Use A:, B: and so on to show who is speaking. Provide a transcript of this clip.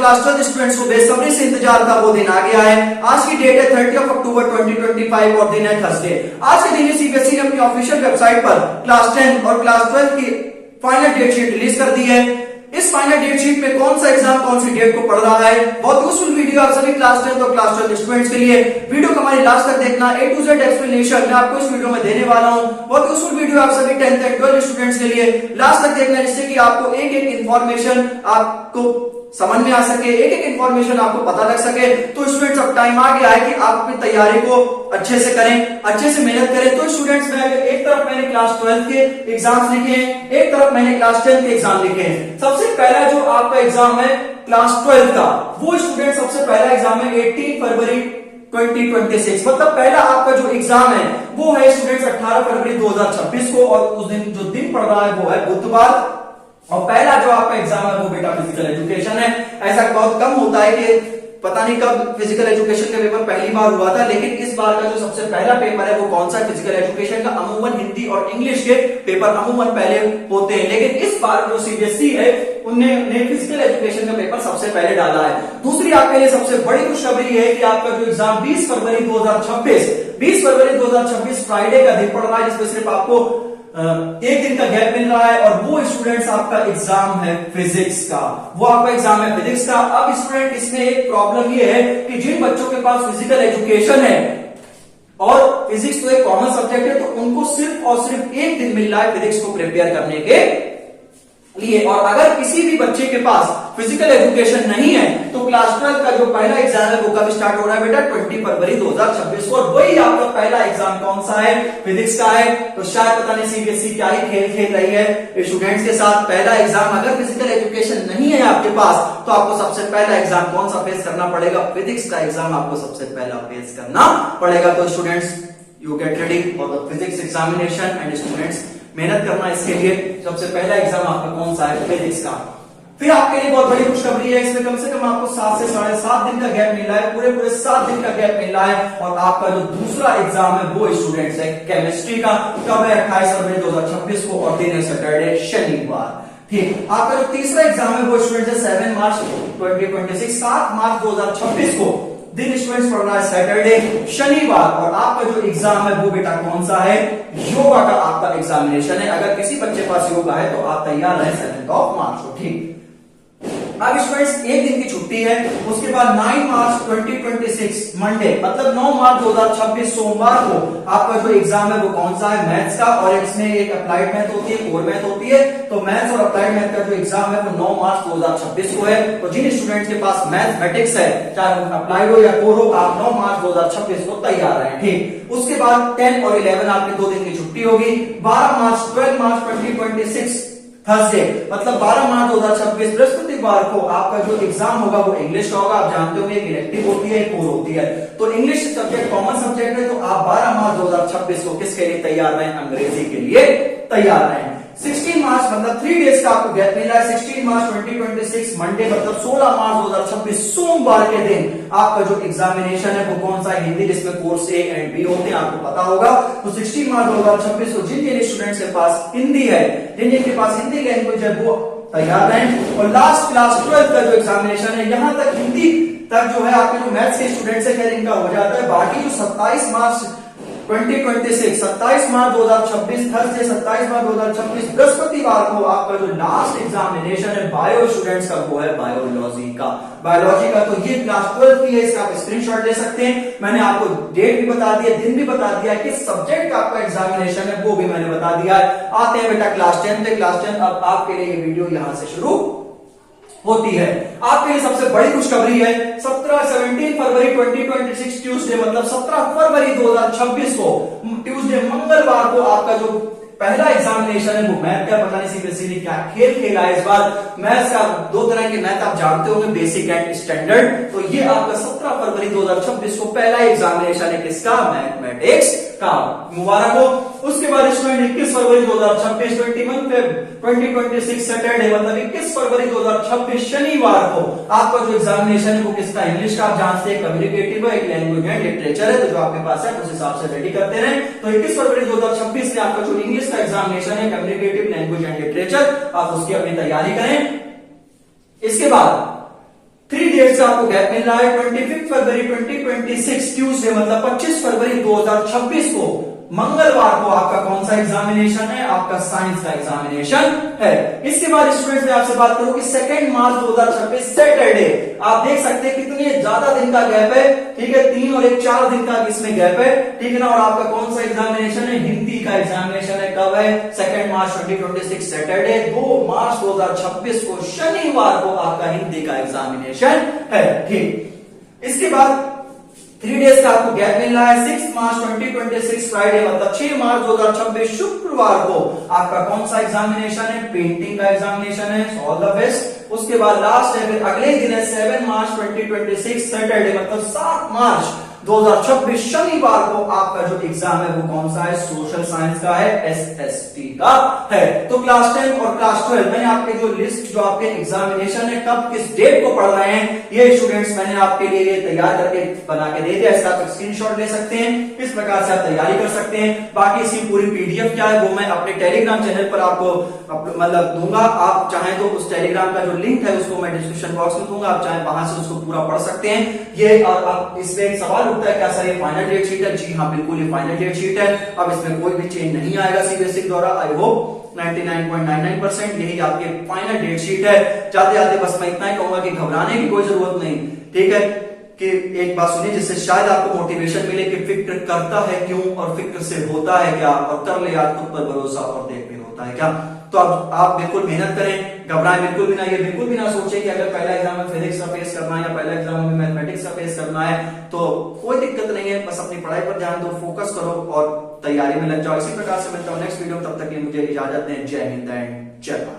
A: Class 12 students को बेसब्री से इंतजार था वो दिन आ गया है। आज की डेट है 30 अक्टूबर 2025 और दिन है थर्सडे। आज के दिन सीबीएसई ने अपनी ऑफिशियल वेबसाइट पर क्लास 10 और क्लास 12 की फाइनल डेट शीट रिलीज कर दी है। इस फाइनल डेट शीट में कौन सा एग्जाम कौन सी डेट को पढ़ रहा है, बहुत यूजफुल वीडियो आप सभी क्लास 10 और क्लास 12 स्टूडेंट्स के लिए। वीडियो को हमारी लास्ट तक देखना, ए टू जेड एक्सप्लेनेशन मैं आपको इस वीडियो में देने वाला हूं। बहुत यूजफुल वीडियो आप सभी 10th एंड 12th स्टूडेंट्स के लिए लास्ट तक देखना, जिससे कि आपको एक एक इंफॉर्मेशन आपको समझ में आ सके, एक एक इंफॉर्मेशन आपको पता लग सके। तो स्टूडेंट्स अब टाइम आ गया है कि आप अपनी तैयारी को अच्छे से करें, अच्छे से मेहनत करें। तो स्टूडेंट्स में एक तरफ मैंने क्लास 12 के एग्जाम्स लिखे हैं, एक तरफ मैंने क्लास 10 के एग्जाम लिखे हैं। सबसे पहला जो आपका एग्जाम है क्लास 12 का, वो स्टूडेंट सबसे पहला एग्जाम है 18 फरवरी 2026। मतलब पहला आपका जो एग्जाम है वो है स्टूडेंट्स 18 फरवरी 2026 को, और उस दिन जो दिन पड़ रहा है वो है बुधवार। और पहला जो आपका एग्जाम है वो बेटा फिजिकल एजुकेशन है। ऐसा बहुत कम होता है कि पता नहीं कब फिजिकल एजुकेशन का पेपर पहली बार हुआ था, लेकिन इस बार का जो सबसे पहला पेपर है वो कौन सा है, फिजिकल एजुकेशन का। अमूमन हिंदी और इंग्लिश के पेपर अमूमन पहले होते हैं, लेकिन इस बार जो सीबीएसई है उन्होंने फिजिकल एजुकेशन का पेपर सबसे पहले डाला है। दूसरी आपके लिए सबसे बड़ी खुशखबरी है कि आपका जो एग्जाम 20 फरवरी 2026 फ्राइडे का दिन पड़ रहा है, जिसमें सिर्फ आपको एक दिन का गैप मिल रहा है, और वो स्टूडेंट्स आपका एग्जाम है फिजिक्स का। वो आपका एग्जाम है फिजिक्स का। अब स्टूडेंट इसमें एक प्रॉब्लम ये है कि जिन बच्चों के पास फिजिकल एजुकेशन है और फिजिक्स तो एक कॉमन सब्जेक्ट है, तो उनको सिर्फ और सिर्फ एक दिन मिल रहा है फिजिक्स को प्रिपेयर करने के लिए। और अगर किसी भी बच्चे के पास फिजिकल एजुकेशन नहीं है तो क्लास 12 का जो पहला एग्जाम है वो कब स्टार्ट हो रहा है बेटा, 20 फरवरी 2026 को। और वही आपका पहला एग्जाम कौन सा है, फिजिक्स का है। तो शायद पता नहीं सीबीएसई क्या ही खेल खेल रही है स्टूडेंट्स के साथ। पहला एग्जाम अगर फिजिकल एजुकेशन नहीं है आपके पास तो आपको सबसे पहला एग्जाम कौन सा फेस करना पड़ेगा, फिजिक्स का एग्जाम आपको सबसे पहला फेस करना पड़ेगा। तो students you get ready for the physics examination and students मेहनत करना इसके लिए। सबसे पहला एग्जाम आपका कौन सा है, फिजिक्स का। फिर आपके लिए बहुत बड़ी खुशखबरी है, इसमें कम से कम आपको 7 से 7.5 दिन का गैप मिल रहा है, पूरे 7 दिन का गैप मिल रहा है। और आपका जो दूसरा एग्जाम है वो स्टूडेंट्स है केमिस्ट्री का, कब है 28 फरवरी 2026 को, और दिन है सैटरडे शनिवार। ठीक, आपका जो तीसरा एग्जाम है वो स्टूडेंट्स है 7 मार्च 2026, 7 मार्च 2026 को, दिन स्टूडेंट्स पढ़ रहा है सैटरडे शनिवार। और आपका जो एग्जाम है वो बेटा कौन सा है, योगा का आपका एग्जामिनेशन है। अगर किसी बच्चे पास योगा है तो आप तैयार रहें 7 मार्च को। ठीक, अब स्टूडेंट्स एक दिन की छुट्टी है, उसके बाद 9 मार्च 2026 मंडे, मतलब 9 मार्च 2026 सोमवार को आपका जो एग्जाम है वो कौन सा है, मैथ्स का। और इसमें एक अप्लाइड मैथ होती है, कोर मैथ होती है। तो मैथ्स और अप्लाइड मैथ का जो एग्जाम है वो 9 मार्च 2026 को है। तो जिन स्टूडेंट्स के पास मैथमेटिक्स है, चाहे अप्लाइड हो या कोर हो, आप 9 मार्च 2026 को तैयार रहें। ठीक, उसके बाद 10 और 11 आपकी 2 दिन की छुट्टी होगी। 12 मार्च 2026 थर्सडे, मतलब 12 मार्च 2026 बृहस्पतिवार को आपका जो एग्जाम होगा वो इंग्लिश का होगा। आप जानते होंगे इलेक्टिव होती है, कोर होती है। तो इंग्लिश सब्जेक्ट कॉमन सब्जेक्ट है, तो आप 12 मार्च 2026 को किसके लिए तैयार रहें, अंग्रेजी के लिए तैयार रहें। 16 मार्च मतलब 3 डेज का आपको गैप मिला है। 16 मार्च 2026 मंडे, मतलब 16 मार्च 2026 सोमवार के दिन आपका जो एग्जामिनेशन है वो कौन सा है, हिंदी, जिसमें कोर्स ए एंड बी होते हैं, आपको पता होगा। तो 16 मार्च 2026 को जिन स्टूडेंट्स के पास हिंदी है, जिनके पास हिंदी लैंग्वेज है, वो तैयार रहें। और लास्ट क्लास 12 का जो एग्जामिनेशन है, यहां तक हिंदी तक जो है आपके जो मैथ्स के स्टूडेंट्स है खैर इनका हो जाता है। बाकी जो 27 मार्च 2026, 27 मार्च 2026 थर्सडे, 27 मार्च 2026 बृहस्पतिवार को आपका जो लास्ट एग्जामिनेशन है बायो स्टूडेंट्स का वो है बायोलॉजी का। बायोलॉजी का तो ये क्लास 12 की है, इसका आप स्क्रीनशॉट ले सकते हैं। मैंने आपको डेट भी बता दिया, दिन भी बता दिया, किस सब्जेक्ट का आपका एग्जामिनेशन है वो भी मैंने बता दिया है। आते हैं बेटा क्लास 10 पे। क्लास 10 अब आपके लिए ये वीडियो यहां से शुरू होती है। आपके लिए सबसे बड़ी खुशखबरी है 17 फरवरी 2026 ट्यूसडे, मतलब 17 फरवरी 2026 को ट्यूसडे मंगलवार को आपका जो पहला एग्जामिनेशन है वो मैथ का। पता नहीं सीबीएसई ने क्या खेल खेला है इस बार। मैथ्स का 2 तरह के मैथ आप जानते होंगे, बेसिक एंड स्टैंडर्ड। तो ये आपका 17 फरवरी 2026 को पहला एग्जामिनेशन है किसका, मैथमेटिक्स का। मुबारक हो। उसके बाद स्टूडेंट 21 फरवरी 2026 2026 सैटरडे, मतलब 21 फरवरी 2026 शनिवार को आपका जो एग्जामिनेशन है वो किसका, इंग्लिश का। आप जानते हैं कम्युनिकेटिव है, एक लैंग्वेज है, लिटरेचर है। तो जो आपके पास है उस हिसाब से रेडी करते रहे। तो 21 फरवरी 2026 में आपका जो इंग्लिश का एग्जामिनेशन है, कम्युनिकेटिव, लैंग्वेज एंड लिटरेचर, आप उसकी अपनी तैयारी करें। इसके बाद 3 डेट्स का आपको गैप मिल रहा है। 25 फरवरी 2026 ट्यूसडे मतलब 25 फरवरी 2026 को मंगलवार को आपका कौन सा एग्जामिनेशन है? आपका साइंस का एग्जामिनेशन है। इसके बाद स्टूडेंट्स मैं आपसे बात करूं कि 2 मार्च 2026 सैटरडे, आप देख सकते हैं कितनी ज्यादा दिन का गैप है, ठीक है, 3 और 1 4 दिन का इसमें गैप है, ठीक है ना। और आपका कौन सा एग्जामिनेशन है? हिंदी का एग्जामिनेशन है। कब है? 2 मार्च 2026 सैटरडे। 2 मार्च 2026 को शनिवार को आपका हिंदी का एग्जामिनेशन है, ठीक। इसके बाद 3 डेज का आपको गैप मिल रहा है। 6 मार्च 2026 फ्राइडे मतलब 6 मार्च 2026 शुक्रवार को आपका कौन सा एग्जामिनेशन है? पेंटिंग का एग्जामिनेशन है। All the best. उसके बाद लास्ट है, फिर अगले दिन है 7 मार्च 2026 सैटरडे मतलब 7 मार्च 2026 शनिवार को आपका जो एग्जाम है वो कौन सा है? सोशल साइंस का है, एसएसटी का है। तो क्लास 10 और क्लास 12 मैंने आपके जो लिस्ट जो आपके एग्जामिनेशन है कब किस डेट को पढ़ रहे हैं ये स्टूडेंट्स मैंने आपके लिए ये तैयार करके बना के दे दिया। इसका आप स्क्रीनशॉट ले सकते हैं, इस प्रकार से आप तैयारी कर सकते हैं। बाकी इसकी पूरी पीडीएफ क्या है वो मैं अपने टेलीग्राम चैनल पर आपको मतलब दूंगा। आप चाहें तो उस टेलीग्राम का जो लिंक है उसको मैं डिस्क्रिप्शन बॉक्स में दूंगा, आप चाहें वहां से उसको पूरा पढ़ सकते हैं। ये और आप इसमें एक सवाल उठता है क्या सर ये फाइनल डेट शीट है? जी हाँ बिल्कुल ये फाइनल डेट शीट है। अब इसमें कोई भी चेंज नहीं आएगा सीबीएसई द्वारा। आई होप 99.99% यही आपकी फाइनल डेट शीट है। जाते जाते बस मैं इतना ही कहूंगा कि घबराने की कोई जरूरत नहीं, ठीक है। कि एक बात सुनिए जिससे शायद आपको मोटिवेशन मिले कि फिक्र करता है क्यों और फिक्र से होता है क्या, और कर ले यार खुद पर भरोसा और देख भी होता है क्या। तो अब आप बिल्कुल मेहनत करें, घबराएं बिल्कुल भी ना। ये बिल्कुल भी ना सोचे कि अगर पहला एग्जाम में फिजिक्स का फेस करना है या पहला एग्जाम में मैथमेटिक्स का फेस करना है तो कोई दिक्कत नहीं है। बस अपनी पढ़ाई पर ध्यान दो, फोकस करो और तैयारी में लग जाओ। इसी प्रकार से मिलता हूं नेक्स्ट वीडियो, तब तक के लिए मुझे इजाजत दें। जय हिंद एंड जय भारत।